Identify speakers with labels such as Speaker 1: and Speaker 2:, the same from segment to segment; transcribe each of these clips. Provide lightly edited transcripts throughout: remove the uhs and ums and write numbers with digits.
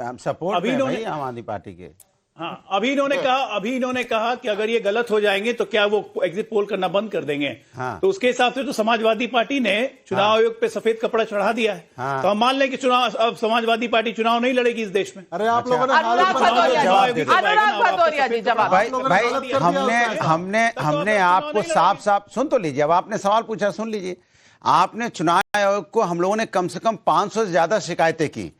Speaker 1: हम सपोर्ट में भाई आम आदमी पार्टी के।
Speaker 2: हाँ, अभी इन्होंने कहा कि अगर ये गलत हो जाएंगे तो क्या वो एग्जिट पोल करना बंद कर देंगे।
Speaker 1: हाँ।
Speaker 2: तो उसके हिसाब से तो समाजवादी पार्टी ने चुनाव आयोग पे सफेद कपड़ा चढ़ा दिया है।
Speaker 1: हाँ।
Speaker 2: तो हम मान लें कि अब समाजवादी पार्टी चुनाव नहीं लड़ेगी इस देश में।
Speaker 3: अरे आप लोगों ने
Speaker 4: अनुराग भदौरिया जी जवाब।
Speaker 1: भाई हमने आपको साफ साफ सुन तो लीजिए। अब आपने सवाल पूछा, सुन लीजिए। आपने चुनाव आयोग को, हम लोगों ने कम से कम 500 से ज्यादा शिकायतें की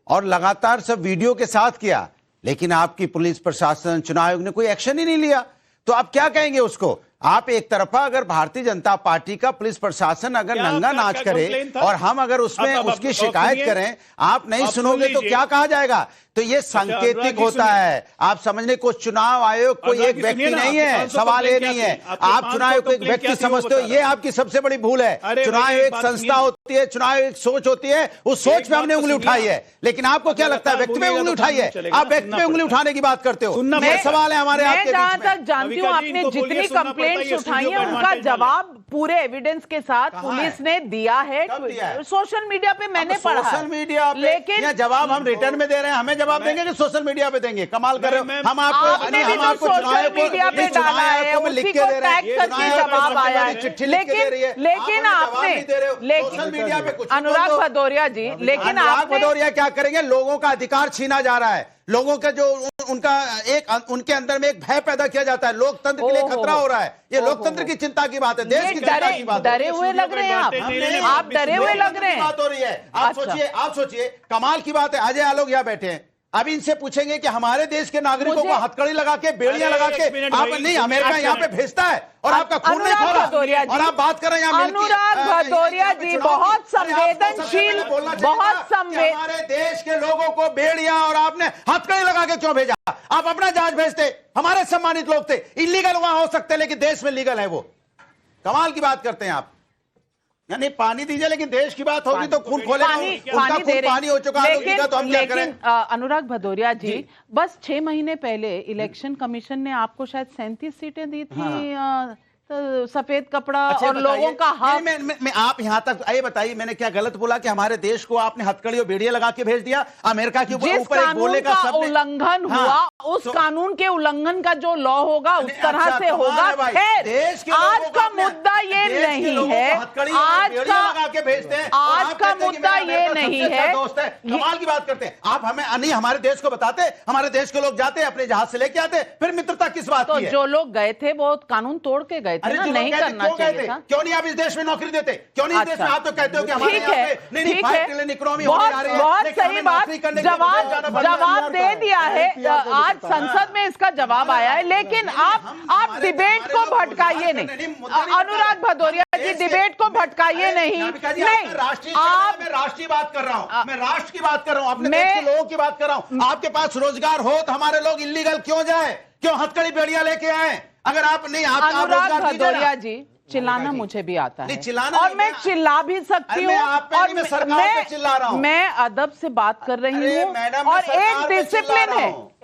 Speaker 1: और लगातार सब वीडियो के साथ किया, लेकिन आपकी पुलिस प्रशासन, चुनाव आयोग ने कोई एक्शन ही नहीं लिया। तो आप क्या कहेंगे उसको? आप एक तरफा अगर भारतीय जनता पार्टी का पुलिस प्रशासन अगर नंगा नाच करे और हम अगर उसमें उसकी शिकायत करें, आप नहीं सुनोगे तो क्या कहा जाएगा? तो ये सांकेतिक होता है। आप समझने को चुनाव आयोग कोई एक व्यक्ति नहीं है, सवाल ये नहीं है। आप चुनाव आयोग को एक व्यक्ति समझते हो, ये आपकी सबसे बड़ी भूल है। चुनाव आयोग एक संस्था होती है, चुनाव आयोग एक सोच होती है, उस सोच में हमने उंगली उठाई है। लेकिन आपको क्या लगता है व्यक्ति में उंगली उठाई है? आप व्यक्ति में उंगली उठाने की बात करते हो। ये सवाल है हमारे आपके बीच में।
Speaker 4: जहां तक जानती हूँ आपने जितनी कंप्लेंट्स उठाई है उनका जवाब पूरे एविडेंस के साथ पुलिस ने दिया है। सोशल मीडिया पे मैंने पढ़ा।
Speaker 1: सोशल मीडिया पे लेकिन जवाब हम रिटर्न में दे रहे हैं, हमें जवाब देंगे कि सोशल मीडिया पे देंगे? कमाल कर रहे हो। हम आपको
Speaker 4: सोशल मीडिया पे डाला है, उसी को टैग करके जवाब आया है। लेकिन आपने
Speaker 1: सोशल मीडिया पे कुछ
Speaker 4: अनुराग भदौरिया जी, लेकिन
Speaker 1: अनुराग भदौरिया क्या करेंगे? लोगों का अधिकार छीना जा रहा है, लोगों का जो उनके अंदर में एक भय पैदा किया जाता है, लोकतंत्र के लिए खतरा हो रहा है। ये लोकतंत्र की चिंता की बात है, देश की चिंता की बात है।
Speaker 4: डरे हुए लग रहे हैं आप डरे हुए लग रहे हैं।
Speaker 1: बात हो रही है। आप सोचिए कमाल की बात है। अजय आलोक यहाँ बैठे हैं, अभी इनसे पूछेंगे कि हमारे देश के नागरिकों को हथकड़ी लगा के, बेड़ियां लगा के आप नहीं अमेरिका यहाँ पे भेजता है और आपका खून नहीं खो रहा, और आप बात कर रहे हैं
Speaker 4: अनुराग भदौरिया जी बहुत संवेदनशील, बहुत
Speaker 1: हमारे देश के लोगों को बेड़ियां और आपने हथकड़ी लगा के क्यों भेजा? आप अपना जहाज भेजते, हमारे सम्मानित लोग थे। इलीगल वहां हो सकते लेकिन देश में लीगल है। वो कमाल की बात करते हैं आप। नहीं पानी दीजिए, लेकिन देश की बात होगी तो खून खोले। पानी हो चुका है तो हम क्या करें?
Speaker 4: अनुराग भदौरिया जी, बस 6 महीने पहले इलेक्शन कमीशन ने आपको शायद 37 सीटें दी थी। सफेद कपड़ा और लोगों का हक।
Speaker 1: मैं आप यहां तक आइए, बताइए मैंने क्या गलत बोला कि हमारे देश को आपने हथकड़ी और बेड़ियां लगा के भेज दिया? अमेरिका के ऊपर एक बोलने का
Speaker 4: उल्लंघन हुआ, उस कानून के उल्लंघन का जो लॉ होगा उस तरह से होगा। खैर आज का मुद्दा ये नहीं है, आज का मुद्दा ये नहीं है।
Speaker 1: कमाल की बात करते हैं आप। हमें नहीं हमारे देश को बताते, हमारे देश के लोग जाते अपने जहाज से लेके आते, फिर मित्रता किस बात की है?
Speaker 4: जो लोग गए थे वो कानून तोड़ के गए थे ना, नहीं करना चाहिए था।
Speaker 1: क्यों नहीं आप इस देश में नौकरी देते? क्यों नहीं इस देश में? आप तो कहते हो कि हमारे यहाँ पे नहीं
Speaker 4: बहुत सही बात, जवाब दे दिया है। आज संसद में इसका जवाब आया है, लेकिन आप डिबेट को भटकाइए नहीं। अनुराग भदौरिया जी डिबेट को भटकाइए नहीं।
Speaker 1: आप राष्ट्रीय बात कर रहा हूँ, मैं राष्ट्र की बात कर रहा हूँ, अपने देश के लोगों की बात कर रहा हूँ। आपके पास रोजगार हो तो हमारे लोग इलीगल क्यों जाए? क्यों हथकड़ी बेड़ियां लेके आए? अगर आप नहीं
Speaker 4: अनुराग भदौरिया जी, चिल्लाना मुझे भी आता है
Speaker 1: चिल्लाना,
Speaker 4: और मैं चिल्ला भी सकती हूँ, और
Speaker 1: मैं सरकार पे चिल्ला रहा हूँ।
Speaker 4: मैं अदब से बात कर रही हूँ, और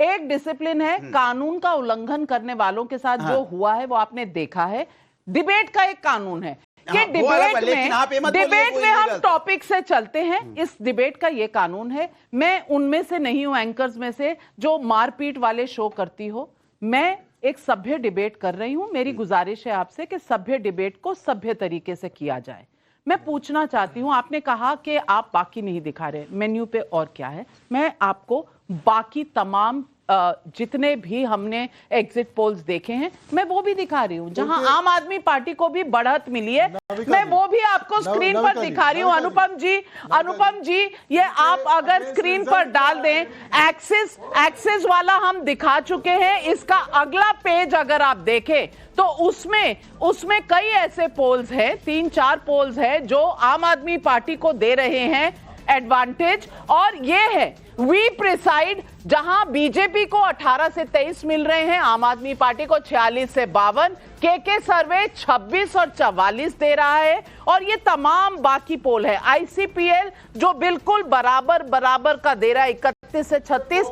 Speaker 4: एक डिसिप्लिन है। कानून का उल्लंघन करने वालों के साथ जो हुआ है वो आपने देखा है। डिबेट का एक कानून है कि डिबेट में हम टॉपिक से चलते हैं। इस डिबेट का ये कानून है। मैं उनमें से नहीं हूं, एंकर्स में से जो मारपीट वाले शो करती हो। मैं एक सभ्य डिबेट कर रही हूं। मेरी गुजारिश है आपसे कि सभ्य डिबेट को सभ्य तरीके से किया जाए। मैं पूछना चाहती हूं, आपने कहा कि आप बाकी नहीं दिखा रहे, मेन्यू पे और क्या है? मैं आपको बाकी तमाम जितने भी हमने एग्जिट पोल्स देखे हैं मैं वो भी दिखा रही हूं, जहां आम आदमी पार्टी को भी बढ़त मिली है, मैं वो भी आपको स्क्रीन पर दिखा रही हूं। अनुपम जी ये आप अगर स्क्रीन पर डाल दें, एक्सिस वाला हम दिखा चुके हैं। इसका अगला पेज अगर आप देखें तो उसमें कई ऐसे पोल्स हैं, 3-4 पोल्स हैं जो आम आदमी पार्टी को दे रहे हैं एडवांटेज, और ये है वी प्रिसाइड जहां बीजेपी को 18 से 23 मिल रहे हैं, आम आदमी पार्टी को 46 से 52, के सर्वे 26 और 44 दे रहा है, और ये तमाम बाकी पोल है। आईसीपीएल जो बिल्कुल बराबर का दे रहा है 31 से 36।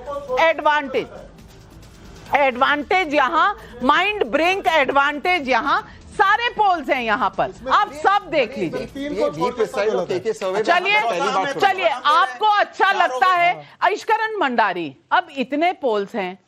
Speaker 4: एडवांटेज यहां, माइंड ब्रिंक एडवांटेज यहां सारे पोल्स हैं यहाँ पर, आप सब देख लीजिए। चलिए आपको अच्छा लगता है आयुष्करण मंडारी, अब इतने पोल्स हैं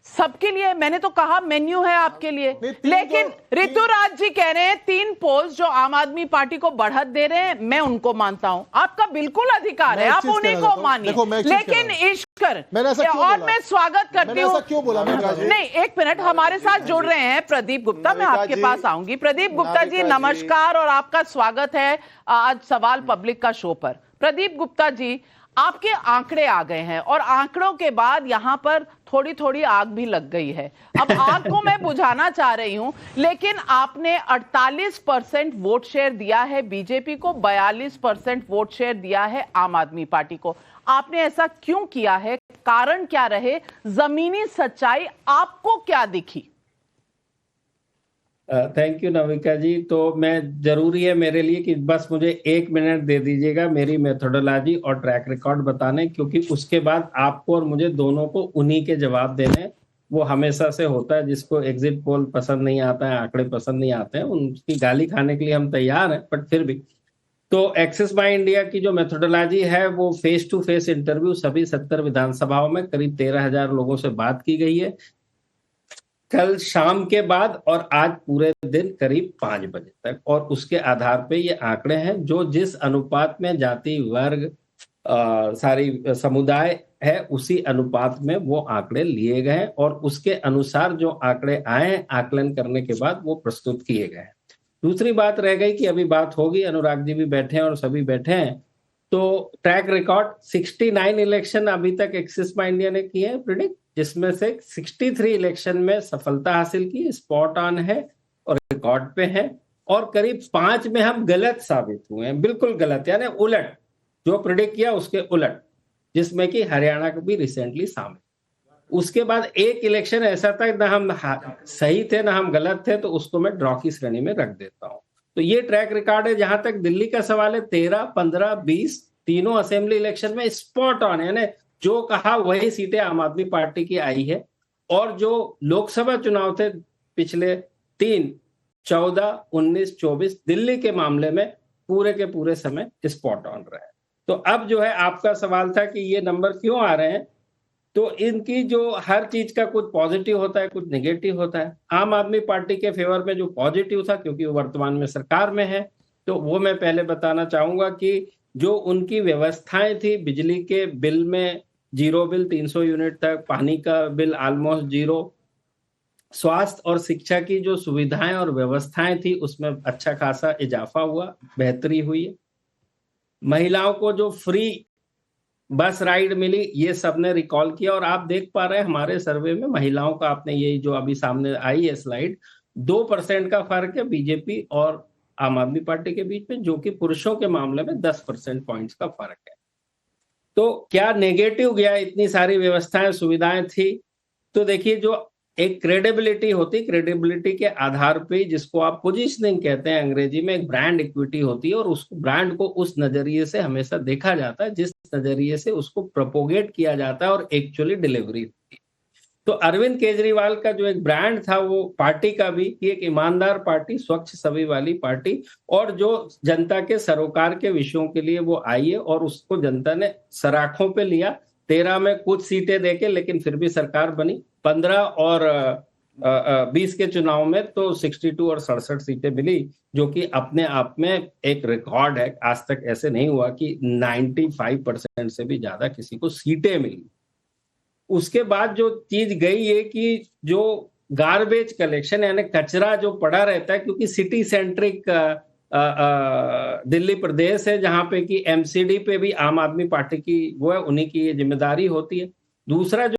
Speaker 4: सबके लिए, मैंने तो कहा मेन्यू है आपके लिए, लेकिन ऋतुराज जी कह रहे हैं 3 पोल्स जो आम आदमी पार्टी को बढ़त दे रहे हैं, मैं उनको मानता हूं, आपका बिल्कुल अधिकार है, आप उन्हीं को मानिए, लेकिन ईश्वर, और मैं स्वागत करती हूँ।
Speaker 3: क्यों बोला?
Speaker 4: नहीं, एक मिनट, हमारे साथ जुड़ रहे हैं प्रदीप गुप्ता, मैं आपके पास आऊंगी। प्रदीप गुप्ता जी नमस्कार और आपका स्वागत है आज सवाल पब्लिक का शो पर। प्रदीप गुप्ता जी, आपके आंकड़े आ गए हैं और आंकड़ों के बाद यहां पर थोड़ी थोड़ी आग भी लग गई है। अब आग को मैं बुझाना चाह रही हूं, लेकिन आपने 48% वोट शेयर दिया है बीजेपी को, 42% वोट शेयर दिया है आम आदमी पार्टी को। आपने ऐसा क्यों किया है? कारण क्या रहे? जमीनी सच्चाई आपको क्या दिखी?
Speaker 5: थैंक यू नविका जी। तो मैं जरूरी है मेरे लिए कि बस मुझे 1 मिनट दे दीजिएगा मेरी मेथोडोलॉजी और ट्रैक रिकॉर्ड बताने, क्योंकि उसके बाद आपको और मुझे दोनों को उन्हीं के जवाब देने। वो हमेशा से होता है, जिसको एग्जिट पोल पसंद नहीं आता है, आंकड़े पसंद नहीं आते हैं, उनकी गाली खाने के लिए हम तैयार हैं, बट फिर भी। तो एक्सिस बाय इंडिया की जो मेथोडोलॉजी है वो फेस टू फेस इंटरव्यू सभी 70 विधानसभाओं में करीब 13,000 लोगों से बात की गई है, कल शाम के बाद और आज पूरे दिन करीब 5 बजे तक, और उसके आधार पे ये आंकड़े हैं जो जिस अनुपात में जाति वर्ग सारी समुदाय है उसी अनुपात में वो आंकड़े लिए गए हैं, और उसके अनुसार जो आंकड़े आए हैं आकलन करने के बाद वो प्रस्तुत किए गए हैं। दूसरी बात रह गई कि अभी बात होगी, अनुराग जी भी बैठे हैं और सभी बैठे हैं, तो ट्रैक रिकॉर्ड 69 इलेक्शन अभी तक एक्सिस बाय इंडिया ने किए हैं प्रिडिक्ट, जिसमें से 63 इलेक्शन में सफलता हासिल की, स्पॉट ऑन है और रिकॉर्ड पे है, और करीब 5 में हम गलत साबित हुए हैं, बिल्कुल गलत, यानी उलट, जो प्रिडिक्ट किया उसके उलट, जिसमें कि हरियाणा को भी रिसेंटली शामिल। उसके बाद एक इलेक्शन ऐसा था ना हम सही थे ना हम गलत थे, तो उसको मैं ड्रॉ की श्रेणी में रख देता हूं। तो ये ट्रैक रिकॉर्ड है। जहां तक दिल्ली का सवाल है, 13, 15, 20 तीनों असेंबली इलेक्शन में स्पॉट ऑन, यानी जो कहा वही सीटें आम आदमी पार्टी की आई है, और जो लोकसभा चुनाव थे पिछले 3, 14, 19, 24 दिल्ली के मामले में पूरे के पूरे समय स्पॉट ऑन रहे। तो अब जो है आपका सवाल था कि ये नंबर क्यों आ रहे हैं, तो इनकी जो हर चीज का कुछ पॉजिटिव होता है कुछ नेगेटिव होता है। आम आदमी पार्टी के फेवर में जो पॉजिटिव था, क्योंकि वो वर्तमान में सरकार में है, तो वो मैं पहले बताना चाहूंगा कि जो उनकी व्यवस्थाएं थी, बिजली के बिल में 0 बिल 300 यूनिट तक, पानी का बिल ऑलमोस्ट 0, स्वास्थ्य और शिक्षा की जो सुविधाएं और व्यवस्थाएं थी उसमें अच्छा खासा इजाफा हुआ, बेहतरी हुई है। महिलाओं को जो फ्री बस राइड मिली, ये सबने रिकॉल किया, और आप देख पा रहे हैं हमारे सर्वे में महिलाओं का, आपने ये जो अभी सामने आई है स्लाइड, 2% का फर्क है बीजेपी और आम आदमी पार्टी के बीच में, जो कि पुरुषों के मामले में 10% पॉइंट्स का फर्क है। तो क्या नेगेटिव गया? इतनी सारी व्यवस्थाएं सुविधाएं थी, तो देखिए जो एक क्रेडिबिलिटी होती, क्रेडिबिलिटी के आधार पे, जिसको आप पोजीशनिंग कहते हैं अंग्रेजी में, एक ब्रांड इक्विटी होती है, और उस ब्रांड को उस नजरिए से हमेशा देखा जाता है जिस नजरिए से उसको प्रोपोगेट किया जाता है और एक्चुअली डिलीवरी होती है। तो अरविंद केजरीवाल का जो एक ब्रांड था वो पार्टी का भी, कि एक ईमानदार पार्टी, स्वच्छ छवि वाली पार्टी, और जो जनता के सरोकार के विषयों के लिए वो आई है, और उसको जनता ने सराखों पे लिया। 13 में कुछ सीटें देके, लेकिन फिर भी सरकार बनी। 15 और 20 के चुनाव में तो 62 और 67 सीटें मिली, जो कि अपने आप में एक रिकॉर्ड है। आज तक ऐसे नहीं हुआ कि 95% से भी ज्यादा किसी को सीटें मिली। उसके बाद जो चीज गई है कि जो गार्बेज कलेक्शन, यानी कचरा जो पड़ा रहता है, क्योंकि सिटी सेंट्रिक दिल्ली प्रदेश है, जहां पे कि एमसीडी पे भी आम आदमी पार्टी की वो है, उन्हीं की ये जिम्मेदारी होती है। दूसरा जो